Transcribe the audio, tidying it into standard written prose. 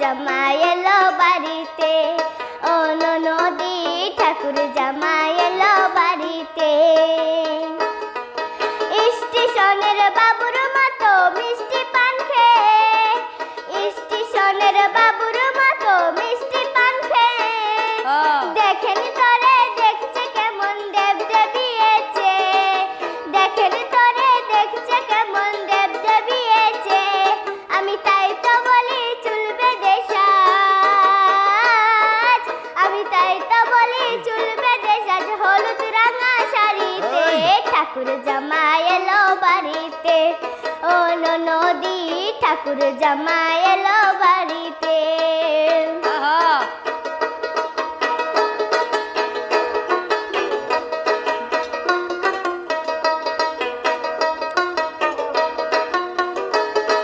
জামাই এলো বাড়িতে, ও ননদি ঠাকুর জামাই এলো বাড়িতে। স্টেশনের বাবুর মতো মিষ্টি পান খেয়ে, স্টেশনের বাবুর মতো মিষ্টি পান খেয়ে, দেখেন তোরে দেখছে কেমন দেব দেবিয়েছে, দেখেন তোরে দেখছে কেমন দেব দেবিয়েছে। আমি তাই তো বলি চুল বেঁধে সাজ, আমি তাই তো বলি চুল বেঁধে সাজ, হলুদ রাঙা শাড়িতে ঠাকুর জামাই এলো বাড়িতে, ও ননদি ঠাকুর জামাই এলো বাড়িতে।